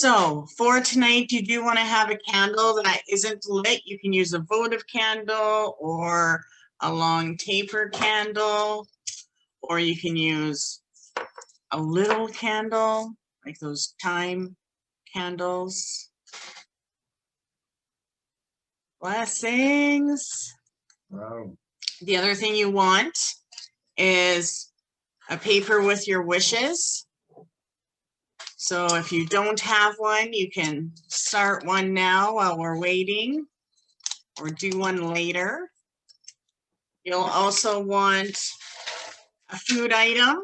So for tonight, you do want to have a candle that isn't lit. You can use a votive candle or a long taper candle, or you can use a little candle, like those time candles. Blessings. Wow. The other thing you want is a paper with your wishes. So if you don't have one, you can start one now while we're waiting, or do one later. You'll also want a food item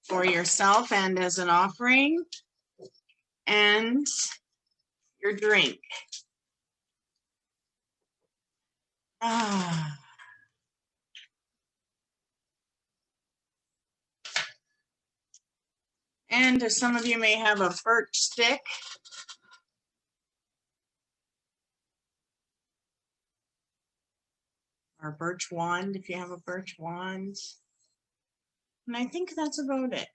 for yourself and as an offering, and your drink. And some of you may have a birch stick. Or a birch wand, if you have a birch wand. And I think that's about it.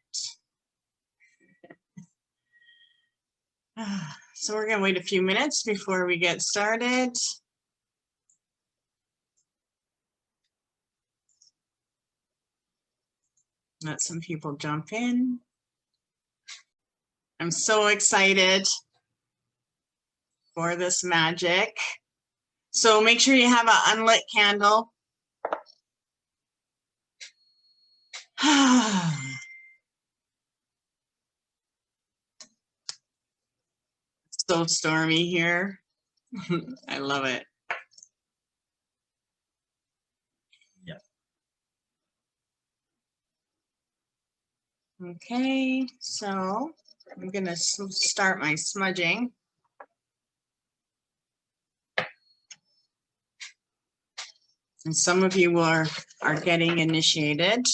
So we're going to wait a few minutes before we get started. Let some people jump in. I'm so excited for this magic. So make sure you have an unlit candle. It's so stormy here. I love it. Yeah. Okay, so I'm going to start my smudging. And some of you are getting initiated.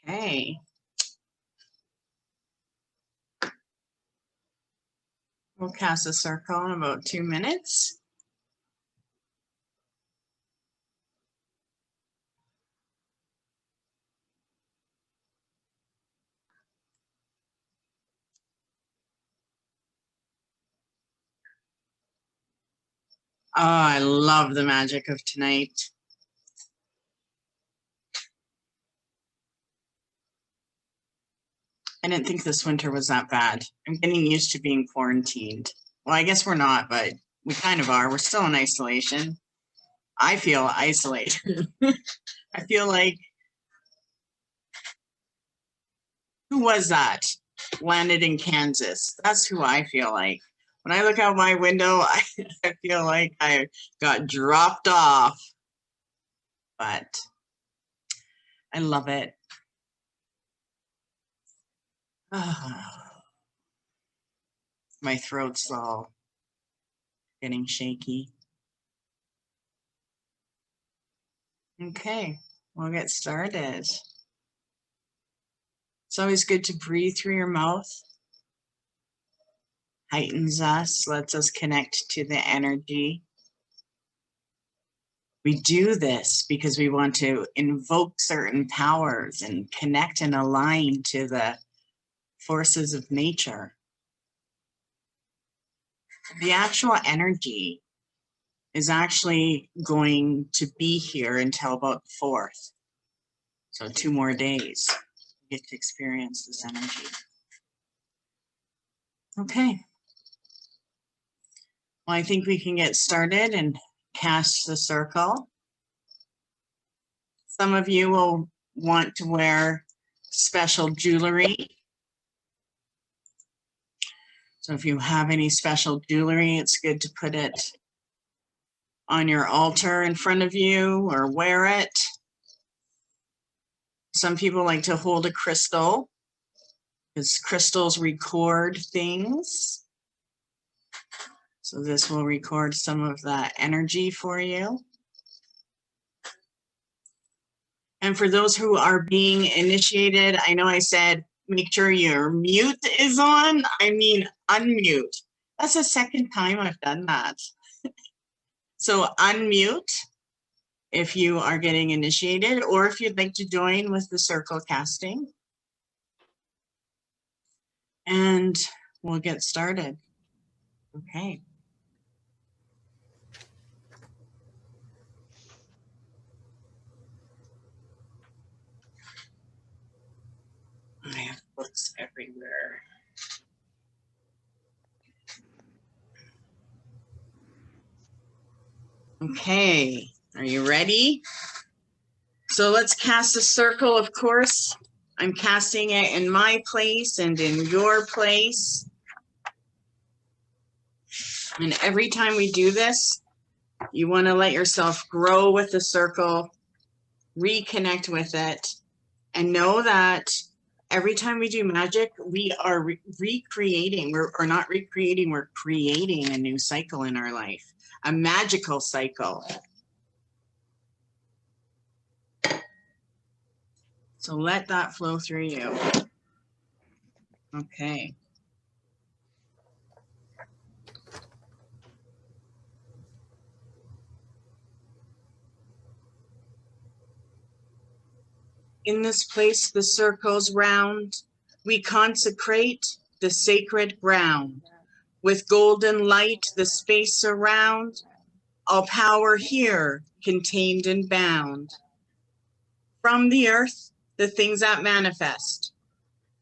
Okay. We'll cast a circle in about 2 minutes. Oh, I love the magic of tonight. I didn't think this winter was that bad. I'm getting used to being quarantined. Well, I guess we're not, but we kind of are. We're still in isolation. I feel isolated. I feel like, who was that? Landed in Kansas. That's who I feel like. When I look out my window, I feel like I got dropped off. But I love it. My throat's all getting shaky. Okay, we'll get started. It's always good to breathe through your mouth. Heightens us, lets us connect to the energy. We do this because we want to invoke certain powers and connect and align to the forces of nature. The actual energy is actually going to be here until about the 4th. So 2 more days, you get to experience this energy. Okay. Well, I think we can get started and cast the circle. Some of you will want to wear special jewelry. So if you have any special jewelry, it's good to put it on your altar in front of you or wear it. Some people like to hold a crystal because crystals record things. So this will record some of that energy for you. And for those who are being initiated, I know I said, make sure your mute is on. I mean, unmute. That's the second time I've done that. So unmute if you are getting initiated, or if you'd like to join with the circle casting. And we'll get started. Okay. I have books everywhere. Okay, are you ready? So let's cast a circle, of course. I'm casting it in my place and in your place. And every time we do this, you want to let yourself grow with the circle, reconnect with it, and know that every time we do magic, we are recreating, or not recreating, we're creating a new cycle in our life, a magical cycle. So let that flow through you. Okay. In this place, the circles round, we consecrate the sacred ground. With golden light, the space surround, all power here contained and bound. From the earth, the things that manifest.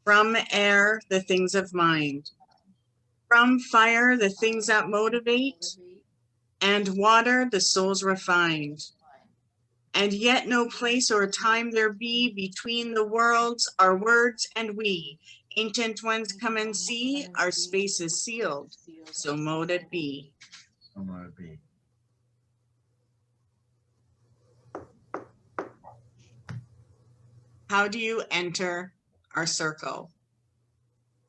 From air, the things of mind. From fire, the things that motivate. And water, the souls refined. And yet no place or time there be between the worlds, our words and we. Ancient ones come and see, our space is sealed, so mote it be. So might it be. How do you enter our circle?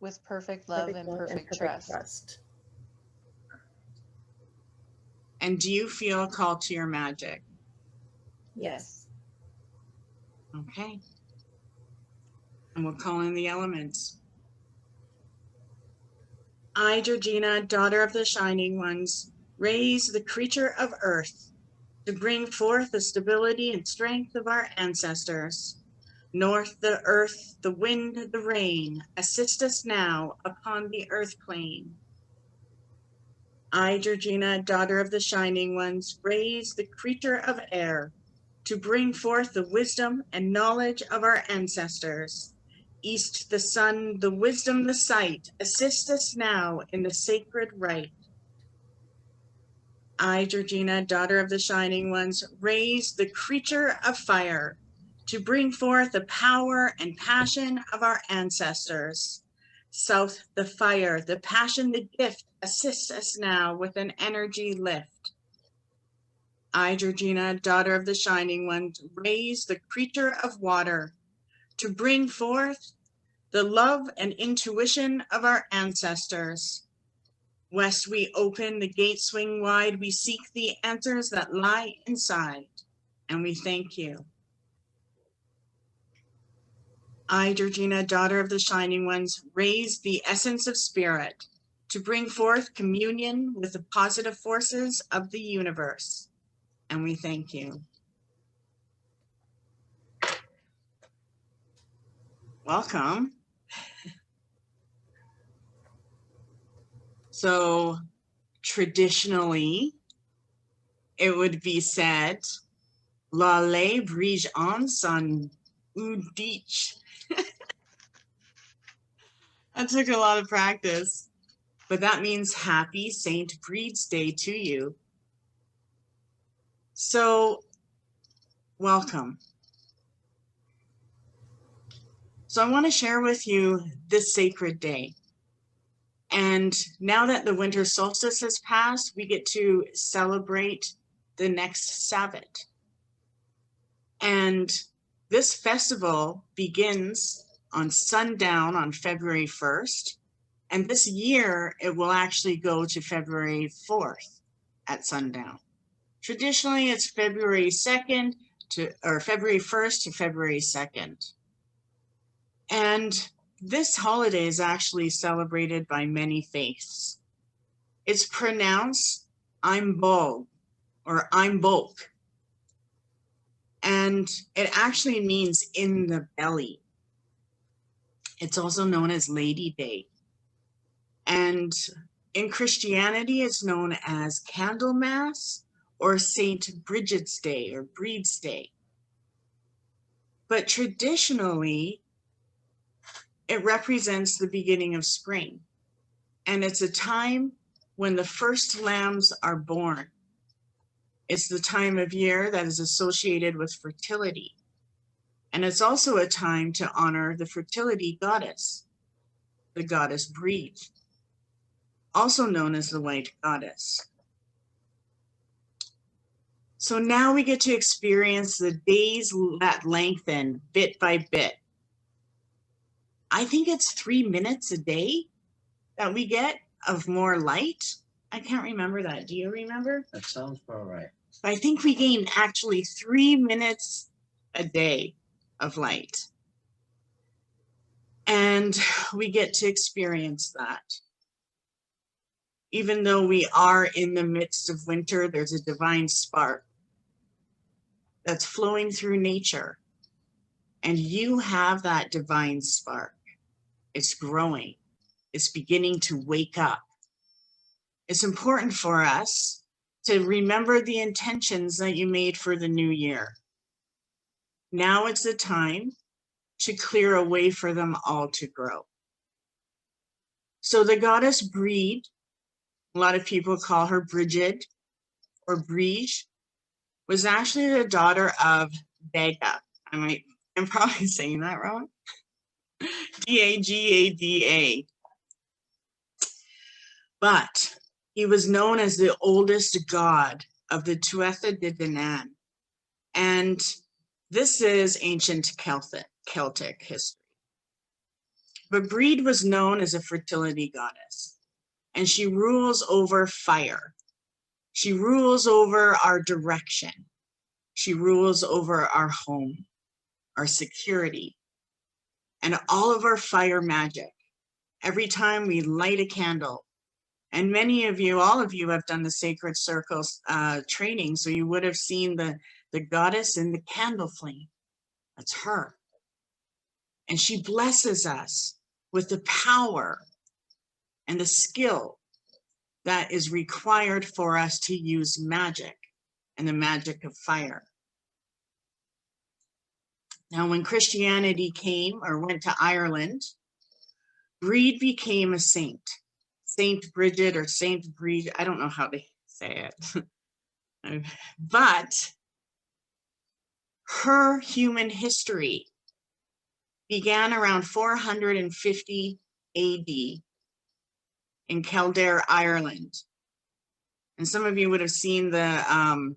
With perfect love and perfect trust. And do you feel a call to your magic? Yes. Okay. And we'll call in the elements. I, Georgina, daughter of the shining ones, raise the creature of earth to bring forth the stability and strength of our ancestors. North, the earth, the wind, the rain, assist us now upon the earth plane. I, Georgina, daughter of the shining ones, raise the creature of air to bring forth the wisdom and knowledge of our ancestors. East, the sun, the wisdom, the sight, assist us now in the sacred rite. I, Georgina, daughter of the shining ones, raise the creature of fire to bring forth the power and passion of our ancestors. South, the fire, the passion, the gift, assist us now with an energy lift. I, Georgina, daughter of the shining ones, raise the creature of water to bring forth the love and intuition of our ancestors. West, we open, the gates swing wide, we seek the answers that lie inside, and we thank you. I, Georgina, daughter of the shining ones, raise the essence of spirit to bring forth communion with the positive forces of the universe, and we thank you. Welcome. So traditionally, it would be said, La lei brige en son udich. That took a lot of practice, but that means happy St. Brede's Day to you. So, welcome. So I want to share with you this sacred day. And now that the winter solstice has passed, we get to celebrate the next Sabbath. And this festival begins on sundown on February 1st. And this year, it will actually go to February 4th at sundown. Traditionally, it's February 2nd or February 1st to February 2nd. And this holiday is actually celebrated by many faiths. It's pronounced Imbolc or Imbolc. And it actually means in the belly. It's also known as Lady Day. And in Christianity, it's known as Candlemas or Saint Bridget's Day or Breed's Day. But traditionally, it represents the beginning of spring. And it's a time when the first lambs are born. It's the time of year that is associated with fertility. And it's also a time to honor the fertility goddess, the goddess Breed, also known as the White Goddess. So now we get to experience the days that lengthen bit by bit. I think it's 3 minutes a day that we get of more light. I can't remember that. Do you remember? That sounds about right. I think we gain actually 3 minutes a day of light. And we get to experience that. Even though we are in the midst of winter, there's a divine spark that's flowing through nature. And you have that divine spark. It's growing. It's beginning to wake up. It's important for us to remember the intentions that you made for the new year. Now it's the time to clear a way for them all to grow. So the goddess Breed, a lot of people call her Bridget or Brige, was actually the daughter of Daga. I'm probably saying that wrong. Dagada. But he was known as the oldest god of the Tuatha De Danann. And this is ancient Celtic history. But Breed was known as a fertility goddess, and she rules over fire. She rules over our direction. She rules over our home, our security, and all of our fire magic. Every time we light a candle, and many of you, all of you have done the Sacred Circles training, so you would have seen the goddess in the candle flame. That's her. And she blesses us with the power and the skill that is required for us to use magic and the magic of fire. Now, when Christianity came or went to Ireland, Breed became a saint. Saint Bridget or Saint Breed, I don't know how they say it. But her human history began around 450 AD in Kildare, Ireland. And some of you would have seen the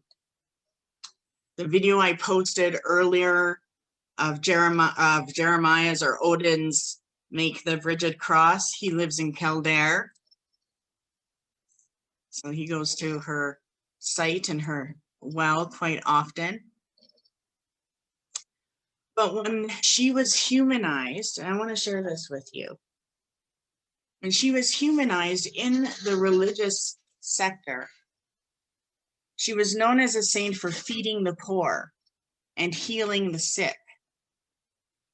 video I posted earlier of Jeremiah's or Odin's Make the Bridget Cross. He lives in Kildare. So he goes to her site and her well quite often. But when she was humanized, and I want to share this with you. When she was humanized in the religious sector, she was known as a saint for feeding the poor and healing the sick.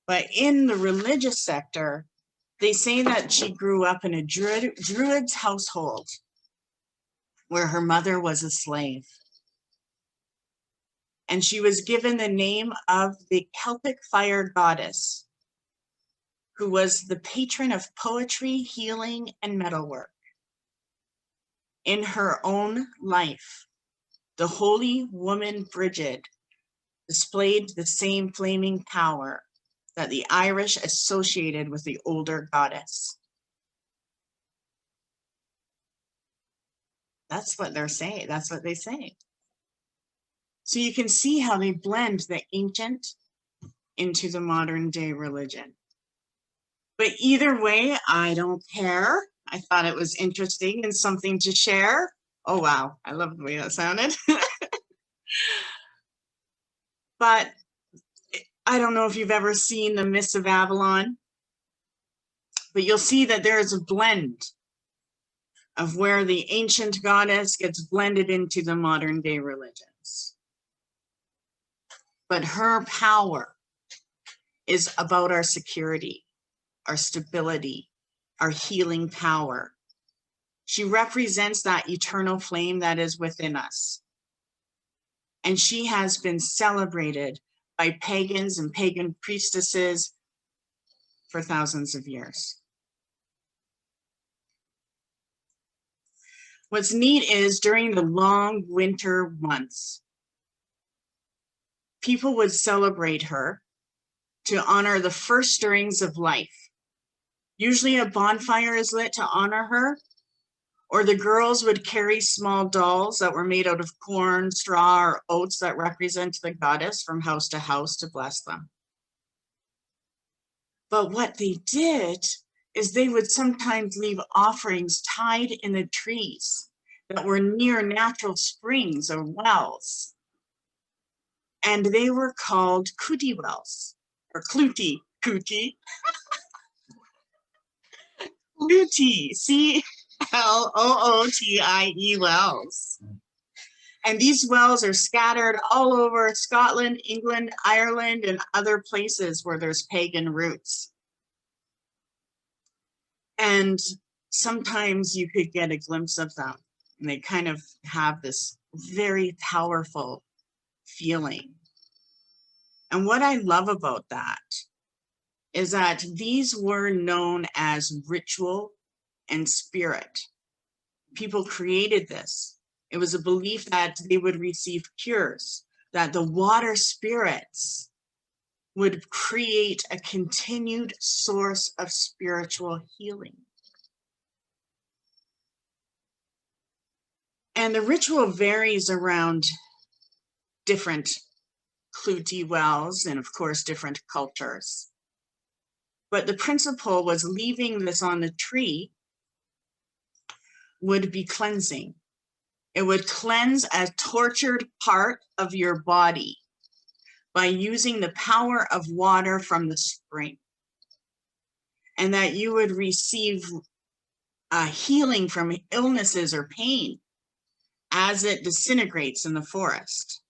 But in the religious sector, they say that she grew up in a druid's household where her mother was a slave. And she was given the name of the Celtic fire goddess, who was the patron of poetry, healing, and metalwork. In her own life, the holy woman Bridget displayed the same flaming power that the Irish associated with the older goddess. That's what they're saying. That's what they say. So you can see how they blend the ancient into the modern day religion. But either way, I don't care. I thought it was interesting and something to share. Oh, wow. I love the way that sounded. But I don't know if you've ever seen the Mists of Avalon, but you'll see that there is a blend of where the ancient goddess gets blended into the modern day religions. But her power is about our security, our stability, our healing power. She represents that eternal flame that is within us. And she has been celebrated by pagans and pagan priestesses for thousands of years. What's neat is during the long winter months, people would celebrate her to honor the first stirrings of life. Usually a bonfire is lit to honor her, or the girls would carry small dolls that were made out of corn, straw, or oats that represent the goddess from house to house to bless them. But what they did is they would sometimes leave offerings tied in the trees that were near natural springs or wells. And they were called cootie wells, or clootie, cootie. Clootie, C-L-O-O-T-I-E wells. And these wells are scattered all over Scotland, England, Ireland, and other places where there's pagan roots. And sometimes you could get a glimpse of them, and they kind of have this very powerful feeling. And what I love about that is that these were known as ritual and spirit. People created this. It was a belief that they would receive cures, that the water spirits would create a continued source of spiritual healing. And the ritual varies around different clootie wells and, of course, different cultures. But the principle was leaving this on the tree would be cleansing. It would cleanse a tortured part of your body by using the power of water from the spring. And that you would receive a healing from illnesses or pain as it disintegrates in the forest.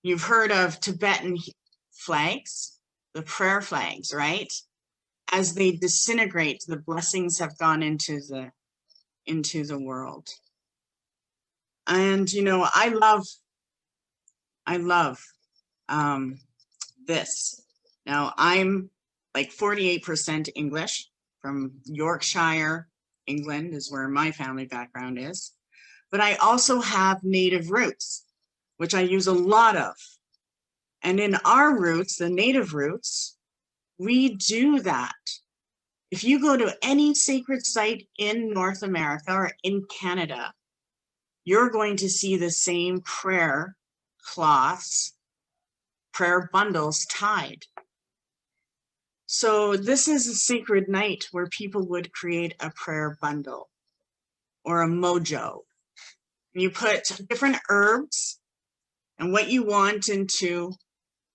You've heard of Tibetan flags, the prayer flags, right? As they disintegrate, the blessings have gone into the world. And, you know, I love this. Now, I'm like 48% English from Yorkshire, England is where my family background is. But I also have native roots, which I use a lot of. And in our roots, the native roots, we do that. If you go to any sacred site in North America or in Canada, you're going to see the same prayer cloths, prayer bundles tied. So this is a sacred night where people would create a prayer bundle or a mojo. You put different herbs and what you want into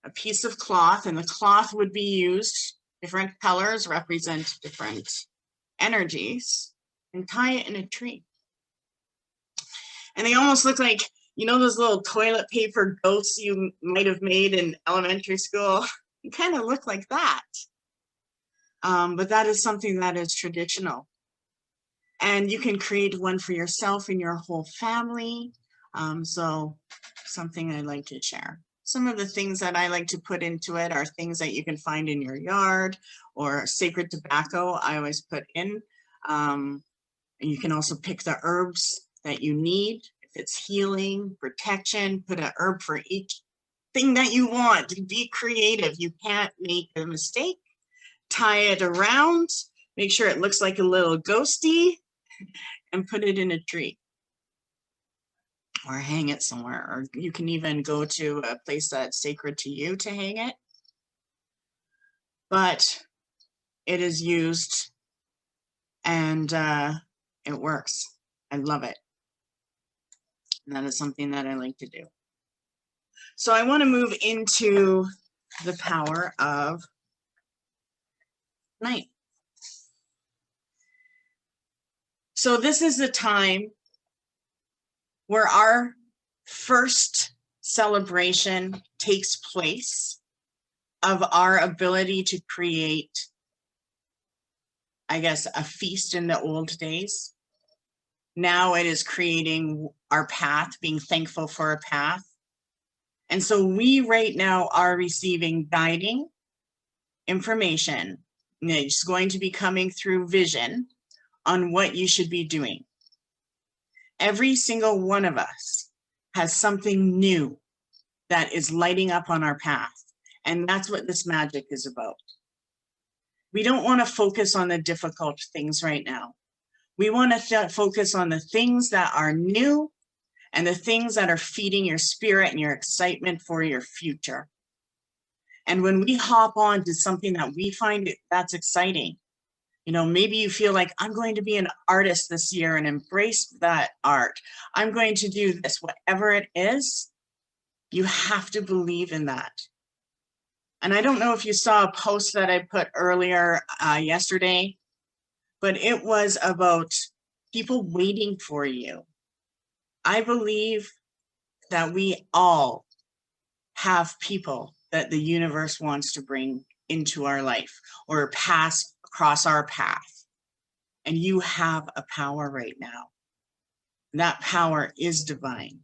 a piece of cloth, and the cloth would be used, different colors represent different energies, and tie it in a tree. And they almost look like, you know, those little toilet paper ghosts you might have made in elementary school? They kind of look like that. But that is something that is traditional. And you can create one for yourself and your whole family. So something I like to share. Some of the things that I like to put into it are things that you can find in your yard, or sacred tobacco I always put in. And you can also pick the herbs that you need. If it's healing, protection, put an herb for each thing that you want. Be creative. You can't make a mistake. Tie it around, make sure it looks like a little ghosty, and put it in a tree. Or hang it somewhere. Or you can even go to a place that's sacred to you to hang it. But it is used and it works. I love it. And that is something that I like to do. So I want to move into the power of night. So this is the time where our first celebration takes place of our ability to create, I guess, a feast in the old days. Now it is creating our path, being thankful for a path. And so we right now are receiving guiding information. And it's going to be coming through vision on what you should be doing. Every single one of us has something new that is lighting up on our path. And that's what this magic is about. We don't want to focus on the difficult things right now. We want to focus on the things that are new and the things that are feeding your spirit and your excitement for your future. And when we hop on to something that we find that's exciting, you know, maybe you feel like, I'm going to be an artist this year and embrace that art. I'm going to do this, whatever it is, you have to believe in that. And I don't know if you saw a post that I put earlier yesterday, but it was about people waiting for you. I believe that we all have people that the universe wants to bring into our life or pass across our path. And you have a power right now. That power is divine.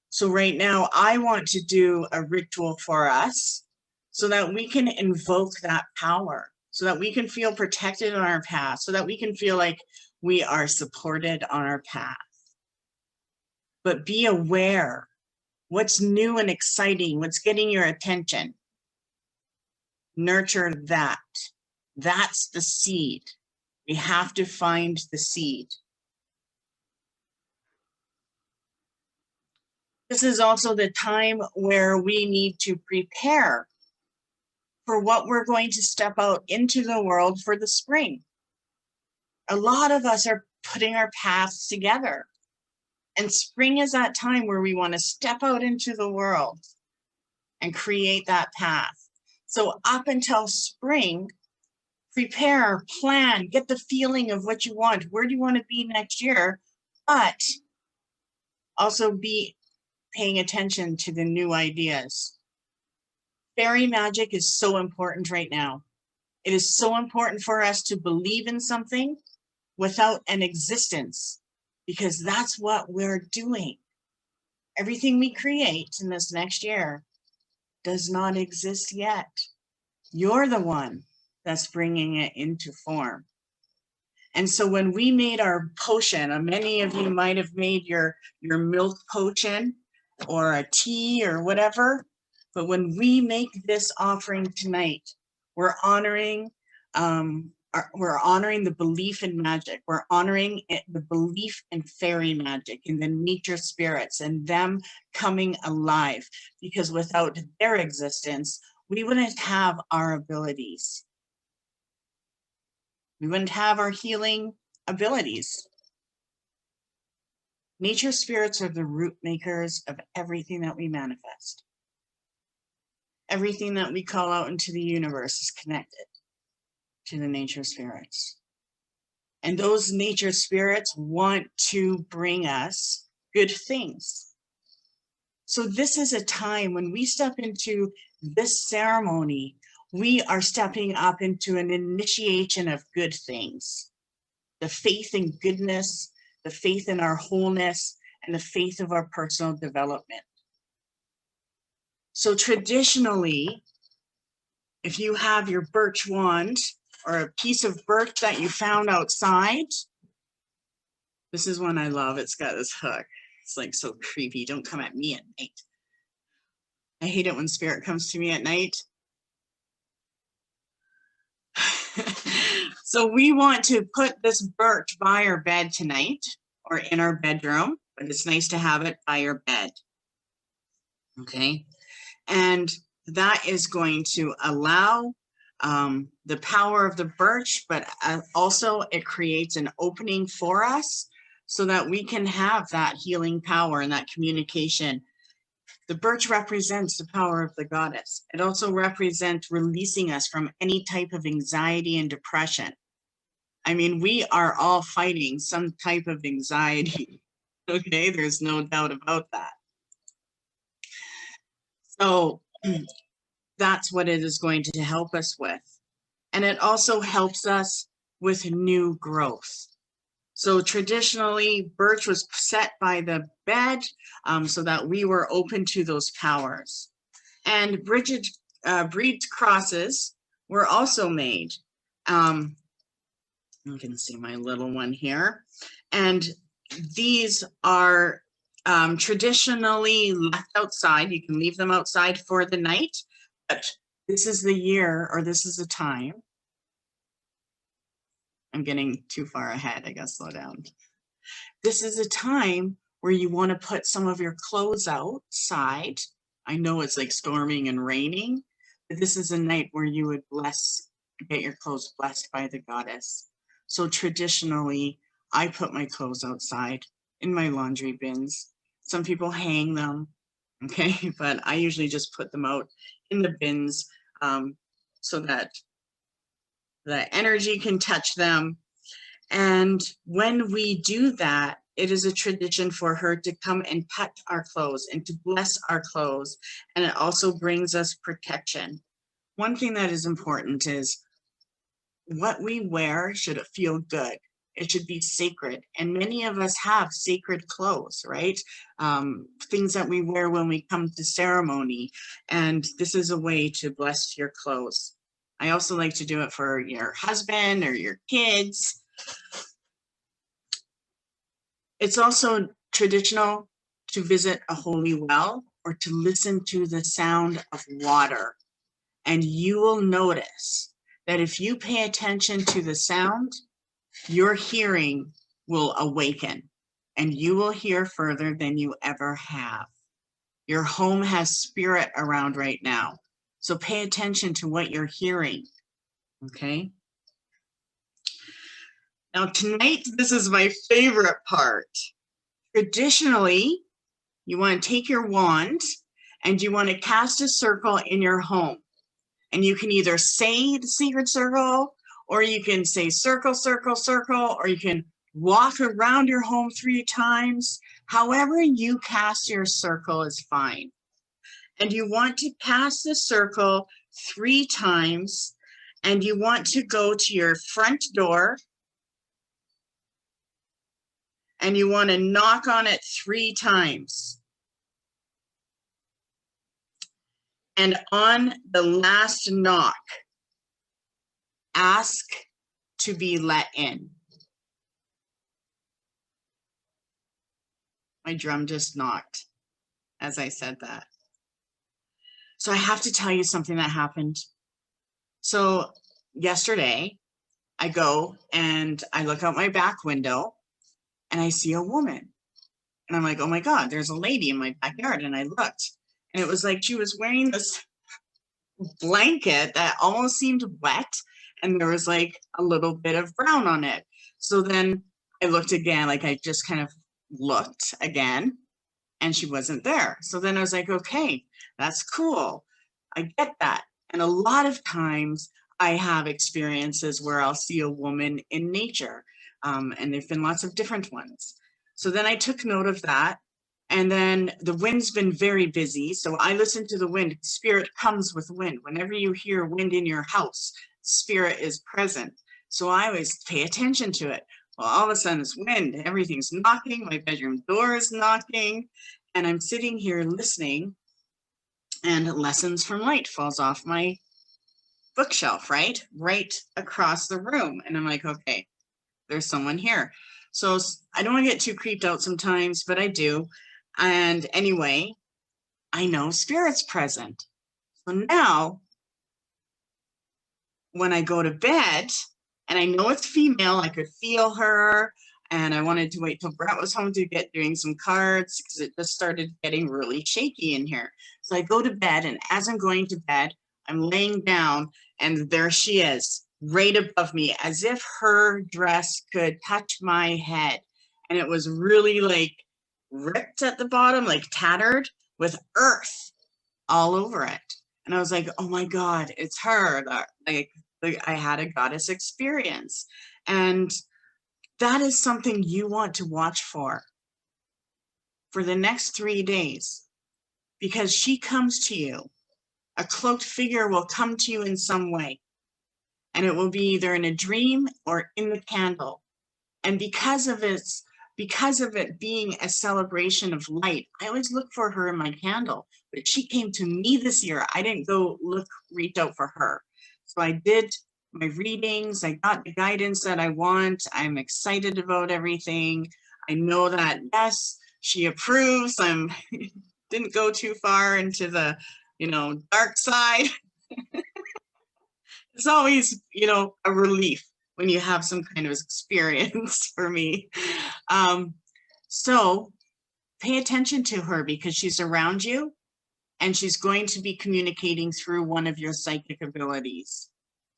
So right now, I want to do a ritual for us so that we can invoke that power, so that we can feel protected on our path, so that we can feel like we are supported on our path. But be aware what's new and exciting, what's getting your attention. Nurture that. That's the seed. We have to find the seed. This is also the time where we need to prepare for what we're going to step out into the world for the spring. A lot of us are putting our paths together. And spring is that time where we want to step out into the world and create that path. So up until spring, prepare, plan, get the feeling of what you want. Where do you want to be next year? But also be paying attention to the new ideas. Fairy magic is so important right now. It is so important for us to believe in something without an existence, because that's what we're doing. Everything we create in this next year does not exist yet. You're the one that's bringing it into form. And so when we made our potion, many of you might have made your milk potion or a tea or whatever, but when we make this offering tonight, we're honoring the belief in magic. We're honoring the belief in fairy magic, in the nature spirits and them coming alive, because without their existence, we wouldn't have our abilities. We wouldn't have our healing abilities. Nature spirits are the root makers of everything that we manifest. Everything that we call out into the universe is connected to the nature spirits. And those nature spirits want to bring us good things. So this is a time when we step into this ceremony, we are stepping up into an initiation of good things. The faith in goodness, the faith in our wholeness, and the faith of our personal development. So traditionally, if you have your birch wand or a piece of birch that you found outside, this is one I love. It's got this hook. It's like so creepy. Don't come at me at night. I hate it when spirit comes to me at night. So we want to put this birch by our bed tonight or in our bedroom, but it's nice to have it by your bed. Okay. And that is going to allow the power of the birch, but also it creates an opening for us so that we can have that healing power and that communication. The birch represents the power of the goddess. It also represents releasing us from any type of anxiety and depression. I mean, we are all fighting some type of anxiety. Okay, there's no doubt about that. So that's what it is going to help us with. And it also helps us with new growth. So traditionally, birch was set by the bed so that we were open to those powers. And breed crosses were also made. You can see my little one here. And these are traditionally left outside. You can leave them outside for the night, but this is the year, or this is the time. I'm getting too far ahead. I gotta slow down. This is a time where you want to put some of your clothes outside. I know it's like storming and raining, but this is a night where you would get your clothes blessed by the goddess. So traditionally, I put my clothes outside in my laundry bins. Some people hang them, okay? But I usually just put them out in the bins so that the energy can touch them. And when we do that, it is a tradition for her to come and touch our clothes and to bless our clothes. And it also brings us protection. One thing that is important is what we wear should feel good. It should be sacred. And many of us have sacred clothes, right? Things that we wear when we come to ceremony. And this is a way to bless your clothes. I also like to do it for your husband or your kids. It's also traditional to visit a holy well or to listen to the sound of water. And you will notice that if you pay attention to the sound, your hearing will awaken and you will hear further than you ever have. Your home has spirit around right now. So pay attention to what you're hearing, okay? Now tonight, this is my favorite part. Traditionally, you want to take your wand and you want to cast a circle in your home. And you can either say the secret circle, or you can say circle, circle, circle, or you can walk around your home 3 times. However you cast your circle is fine. And you want to cast the circle 3 times, and you want to go to your front door, and you want to knock on it 3 times. And on the last knock, ask to be let in. My drum just knocked as I said that. So I have to tell you something that happened. So yesterday, I go and I look out my back window and I see a woman. And I'm like, oh my God, there's a lady in my backyard. And I looked and it was like she was wearing this blanket that almost seemed wet. And there was like a little bit of brown on it. So then I looked again, like I just kind of looked again and she wasn't there. So then I was like, okay, that's cool. I get that. And a lot of times I have experiences where I'll see a woman in nature. And there've been lots of different ones. So then I took note of that. And then the wind's been very busy. So I listen to the wind. Spirit comes with wind. Whenever you hear wind in your house, spirit is present. So I always pay attention to it. Well, all of a sudden it's wind. Everything's knocking. My bedroom door is knocking. And I'm sitting here listening. And Lessons from Light falls off my bookshelf, right across the room. And I'm like, okay, there's someone here. So I don't want to get too creeped out sometimes, but I do. And anyway, I know spirit's present. So now when I go to bed and I know it's female, I could feel her. And I wanted to wait till Brett was home to get doing some cards because it just started getting really shaky in here. So I go to bed, and as I'm going to bed, I'm laying down and there she is right above me as if her dress could touch my head. And it was really like ripped at the bottom, like tattered with earth all over it. And I was like, oh my God, it's her. Like I had a goddess experience. And that is something you want to watch for the next 3 days, because she comes to you. A cloaked figure will come to you in some way, and it will be either in a dream or in the candle. And because of it being a celebration of light, I always look for her in my candle. But she came to me this year. I didn't go reach out for her. So I did my readings. I got the guidance that I want. I'm excited about everything. I know that, yes, she approves. Didn't go too far into the, dark side. It's always, a relief when you have some kind of experience for me. So pay attention to her, because she's around you and she's going to be communicating through one of your psychic abilities.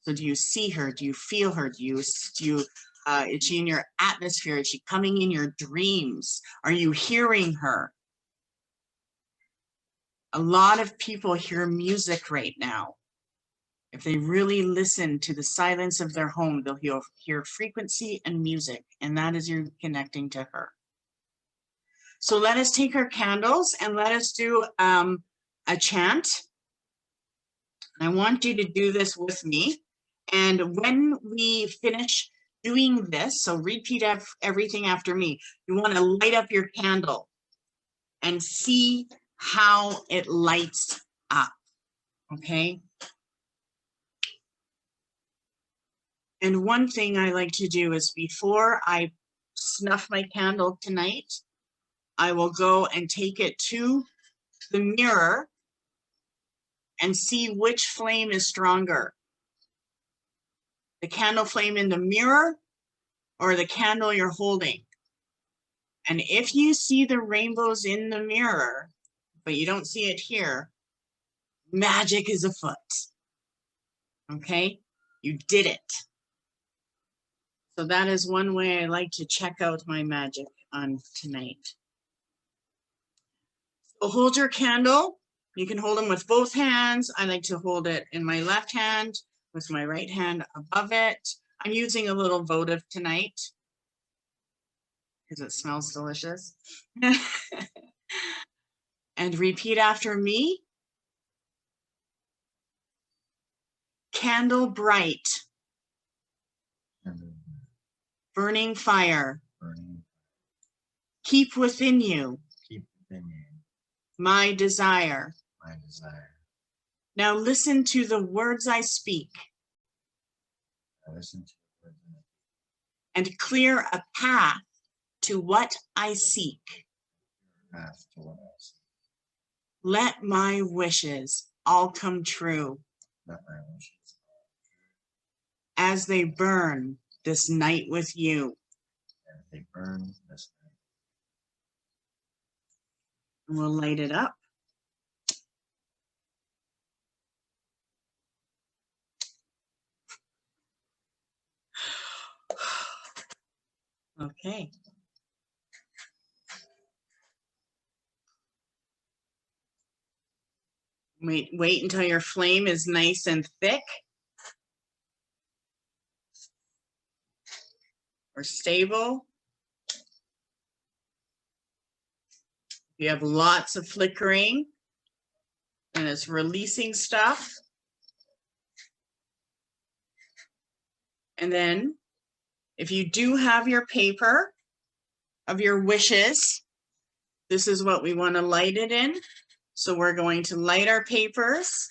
So do you see her? Do you feel her? Is she in your atmosphere? Is she coming in your dreams? Are you hearing her? A lot of people hear music right now. If they really listen to the silence of their home, they'll hear frequency and music, and that is you connecting to her. So let us take our candles and let us do a chant. I want you to do this with me. And when we finish doing this, so repeat everything after me, you want to light up your candle and see how it lights up, okay? And one thing I like to do is, before I snuff my candle tonight, I will go and take it to the mirror and see which flame is stronger. The candle flame in the mirror or the candle you're holding. And if you see the rainbows in the mirror, but you don't see it here, magic is afoot. Okay? You did it. So that is one way I like to check out my magic on tonight. So hold your candle. You can hold them with both hands. I like to hold it in my left hand with my right hand above it. I'm using a little votive tonight because it smells delicious. And repeat after me. Candle bright, burning fire, keep within you my desire. Now listen to the words I speak and clear a path to what I seek. Let my wishes all come true as they burn this night with you. And we'll light it up. Okay. Wait until your flame is nice and thick or stable. You have lots of flickering and it's releasing stuff. And then if you do have your paper of your wishes, this is what we want to light it in. So we're going to light our papers.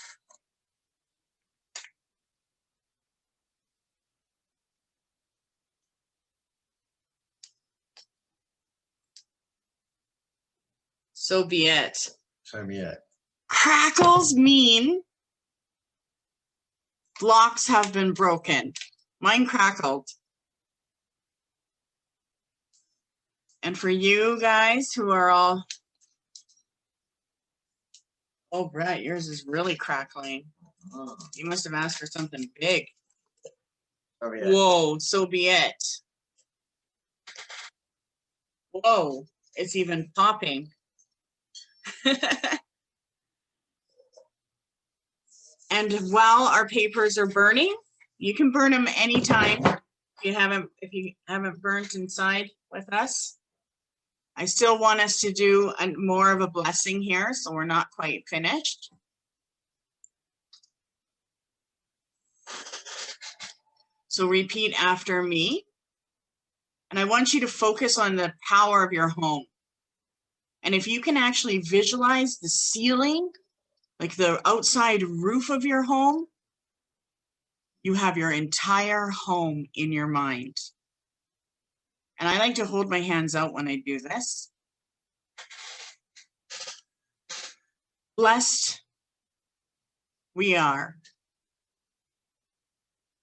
So be it. So be it. Crackles mean blocks have been broken. Mine crackled. And for you guys who are all, oh, Brett, yours is really crackling. You must have asked for something big. So be it. Whoa, so be it. Whoa, it's even popping. And while our papers are burning, you can burn them anytime. if you haven't burnt inside with us, I still want us to do more of a blessing here, so we're not quite finished. So repeat after me. And I want you to focus on the power of your home. And if you can actually visualize the ceiling, like the outside roof of your home, you have your entire home in your mind. And I like to hold my hands out when I do this. Blessed we are.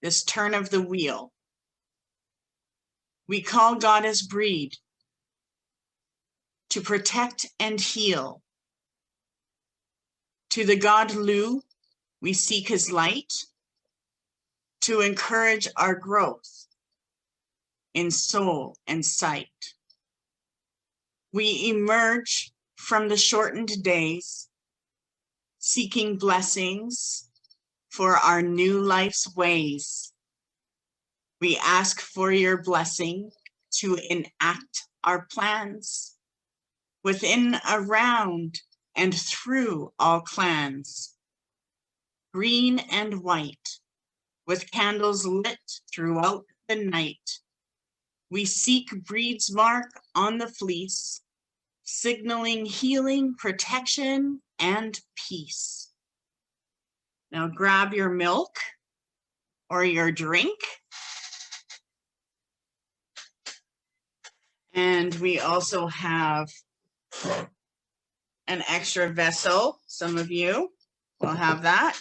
This turn of the wheel. We call goddess breed to protect and heal. To the god Lu, we seek his light to encourage our growth in soul and sight. We emerge from the shortened days, seeking blessings for our new life's ways. We ask for your blessing to enact our plans within, around, and through all clans. Green and white, with candles lit throughout the night. We seek breed's mark on the fleece, signaling healing, protection, and peace. Now grab your milk or your drink. And we also have an extra vessel. Some of you will have that.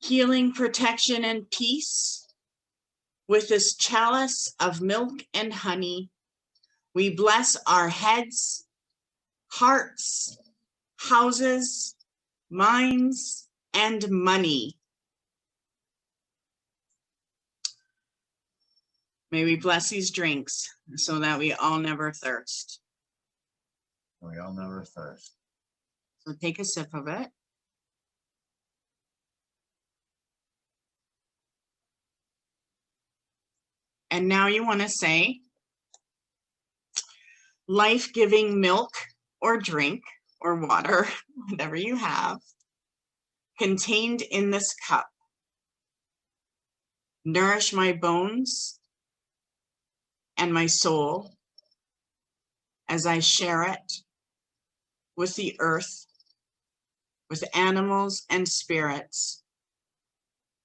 Healing, protection, and peace. With this chalice of milk and honey, we bless our heads, hearts, houses, minds, and money. May we bless these drinks so that we all never thirst. We all never thirst. So take a sip of it. And now you want to say, life-giving milk or drink or water, whatever you have, contained in this cup. Nourish my bones and my soul as I share it with the earth, with animals and spirits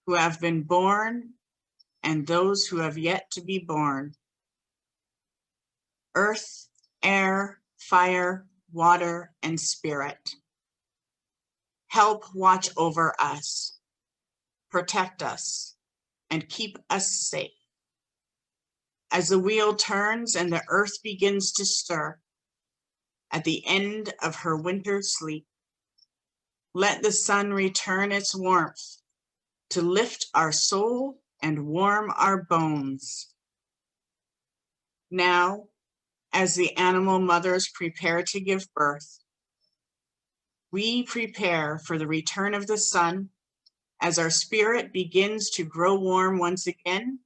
who have been born and those who have yet to be born. Earth, air, fire, water, and spirit. Help watch over us, protect us, and keep us safe. As the wheel turns and the earth begins to stir at the end of her winter sleep, let the sun return its warmth to lift our soul and warm our bones. Now, as the animal mothers prepare to give birth, we prepare for the return of the sun as our spirit begins to grow warm once again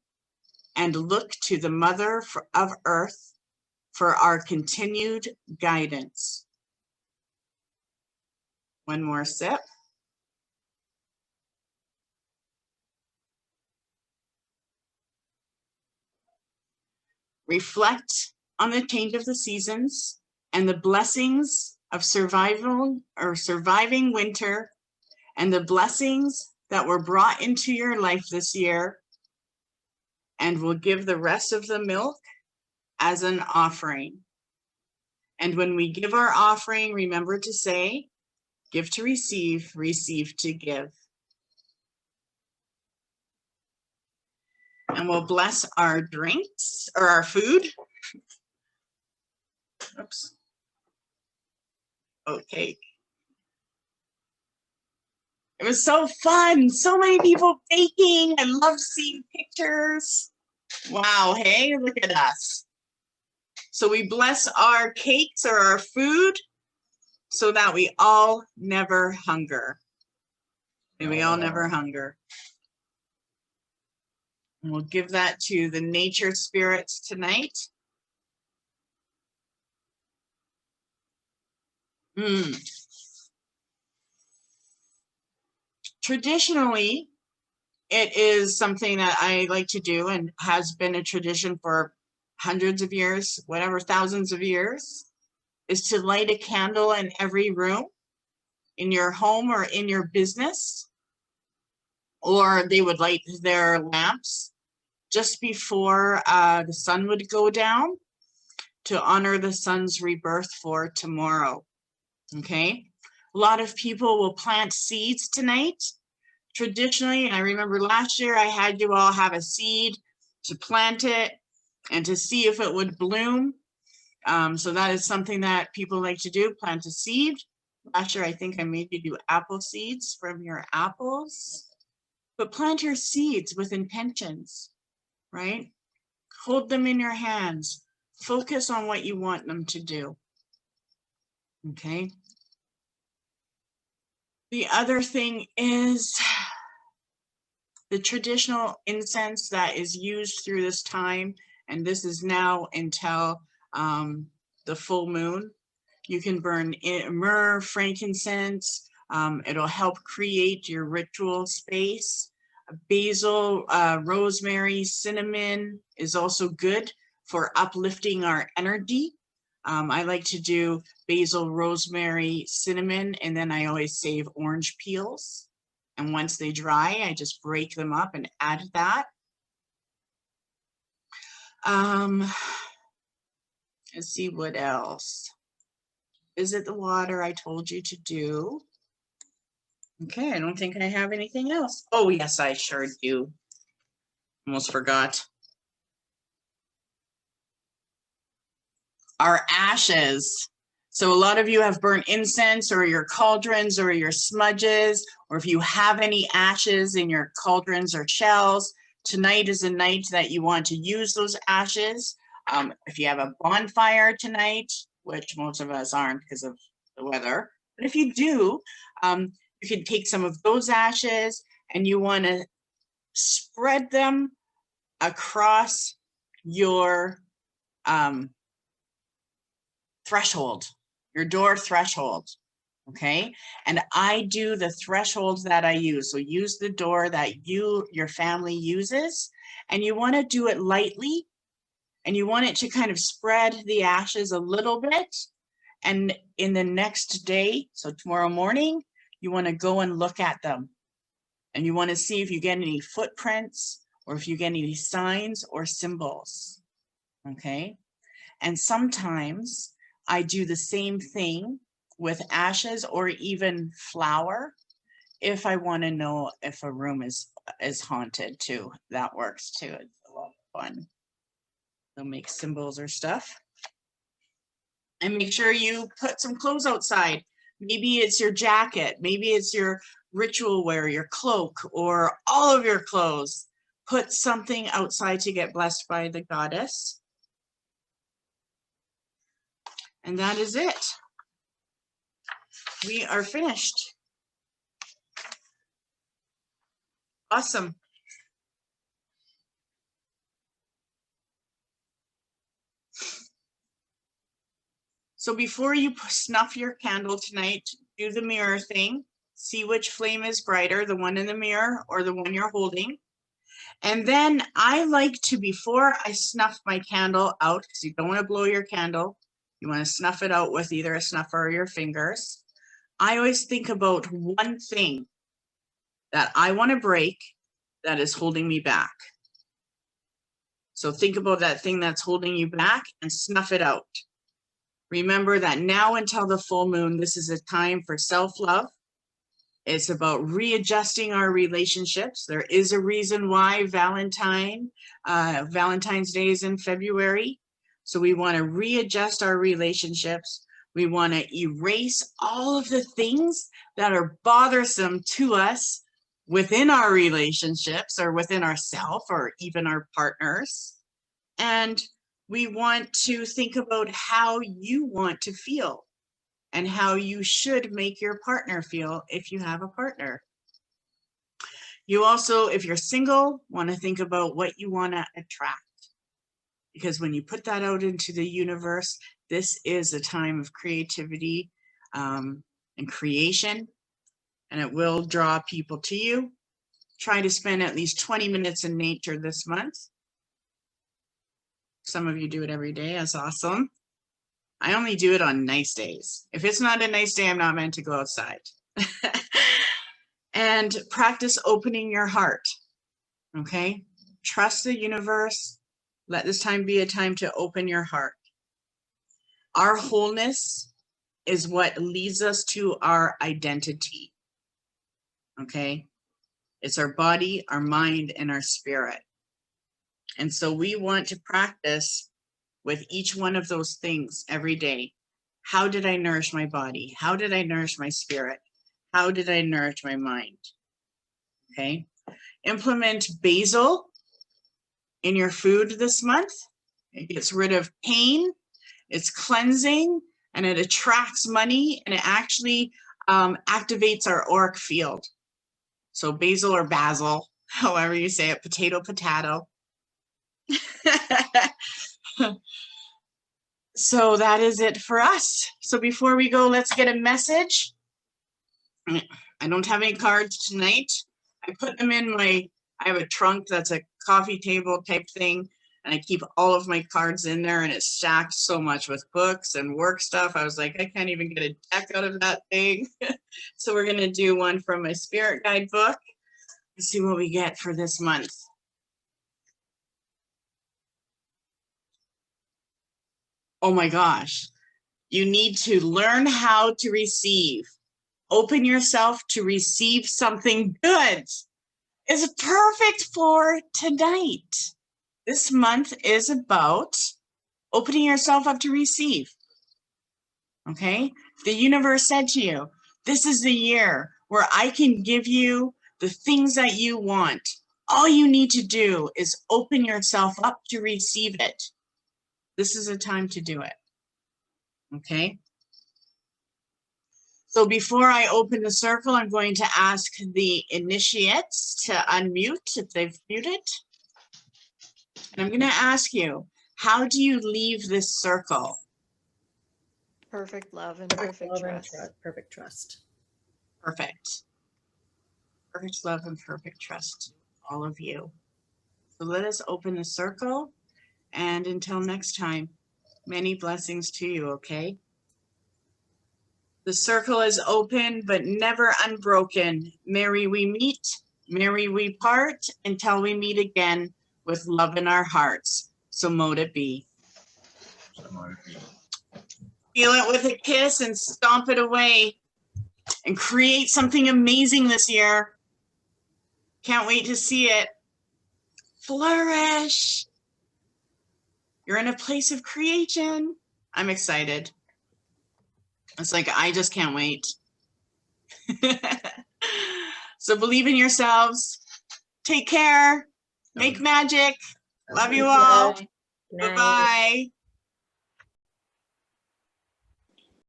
and look to the Mother of Earth for our continued guidance. One more sip. Reflect on the change of the seasons and the blessings of surviving winter and the blessings that were brought into your life this year, and we'll give the rest of the milk as an offering. And when we give our offering, remember to say, give to receive, receive to give. And we'll bless our drinks or our food. Oops. Okay. It was so fun. So many people baking. I love seeing pictures. Wow, hey, look at us. So we bless our cakes or our food so that we all never hunger. May we all never hunger. And we'll give that to the nature spirits tonight. Traditionally, it is something that I like to do and has been a tradition for hundreds of years, whatever, thousands of years, is to light a candle in every room, in your home or in your business, or they would light their lamps just before the sun would go down to honor the sun's rebirth for tomorrow. Okay, a lot of people will plant seeds tonight. Traditionally, I remember last year I had you all have a seed to plant it and to see if it would bloom. So that is something that people like to do, plant a seed. Last year I think I made you do apple seeds from your apples. But plant your seeds with intentions, right? Hold them in your hands. Focus on what you want them to do. Okay. The other thing is the traditional incense that is used through this time, and this is now until the full moon. You can burn myrrh, frankincense. It'll help create your ritual space. Basil, rosemary, cinnamon is also good for uplifting our energy. I like to do basil, rosemary, cinnamon, and then I always save orange peels. And once they dry, I just break them up and add that. Let's see what else. Visit the water I told you to do. Okay, I don't think I have anything else. Oh, yes, I sure do. Almost forgot. Our ashes. So a lot of you have burnt incense or your cauldrons or your smudges, or if you have any ashes in your cauldrons or shells, tonight is a night that you want to use those ashes. If you have a bonfire tonight, which most of us aren't because of the weather, but if you do, you can take some of those ashes and you want to spread them across your threshold, your door threshold, okay? And I do the thresholds that I use. So use the door that your family uses, and you want to do it lightly, and you want it to kind of spread the ashes a little bit. And in the next day, so tomorrow morning, you want to go and look at them. And you want to see if you get any footprints or if you get any signs or symbols, okay? And sometimes I do the same thing with ashes or even flour if I want to know if a room is haunted too. That works too. It's a lot of fun. They'll make symbols or stuff. And make sure you put some clothes outside. Maybe it's your jacket. Maybe it's your ritual wear, your cloak, or all of your clothes. Put something outside to get blessed by the goddess. And that is it. We are finished. Awesome. So before you snuff your candle tonight, do the mirror thing. See which flame is brighter, the one in the mirror or the one you're holding. And then I like to, before I snuff my candle out, because you don't want to blow your candle, you want to snuff it out with either a snuffer or your fingers. I always think about one thing that I want to break that is holding me back. So think about that thing that's holding you back and snuff it out. Remember that now until the full moon, this is a time for self-love. It's about readjusting our relationships. There is a reason why Valentine's Day is in February. So we want to readjust our relationships. We want to erase all of the things that are bothersome to us within our relationships or within ourselves or even our partners. And we want to think about how you want to feel and how you should make your partner feel if you have a partner. You also, if you're single, want to think about what you want to attract. Because when you put that out into the universe, this is a time of creativity and creation, and it will draw people to you. Try to spend at least 20 minutes in nature this month. Some of you do it every day. That's awesome. I only do it on nice days. If it's not a nice day, I'm not meant to go outside. And practice opening your heart. Okay? Trust the universe. Let this time be a time to open your heart. Our wholeness is what leads us to our identity. Okay? It's our body, our mind, and our spirit. And so we want to practice with each one of those things every day. How did I nourish my body? How did I nourish my spirit? How did I nourish my mind? Okay. Implement basil in your food this month. It gets rid of pain, it's cleansing, and it attracts money, and it actually activates our auric field. So basil or basil, however you say it, potato, potato. So that is it for us. So before we go, let's get a message. I don't have any cards tonight. I put them in I have a trunk that's a coffee table type thing, and I keep all of my cards in there, and it's stacked so much with books and work stuff. I was like, I can't even get a deck out of that thing. So we're going to do one from my spirit guide book. Let's see what we get for this month. Oh my gosh. You need to learn how to receive. Open yourself to receive something good. It's perfect for tonight. This month is about opening yourself up to receive. Okay? The universe said to you, this is the year where I can give you the things that you want. All you need to do is open yourself up to receive it. This is a time to do it. Okay? So before I open the circle, I'm going to ask the initiates to unmute if they've muted. And I'm going to ask you, how do you leave this circle? Perfect love and perfect trust. Perfect trust. Perfect. Perfect love and perfect trust, all of you. So let us open the circle. And until next time, many blessings to you, okay? The circle is open, but never unbroken. Merry we meet, merry we part, until we meet again with love in our hearts. So mote it be. Feel it with a kiss and stomp it away and create something amazing this year. Can't wait to see it. Flourish. You're in a place of creation. I'm excited. It's like, I just can't wait. So believe in yourselves. Take care. Make magic. Love you all. Good night. Bye-bye.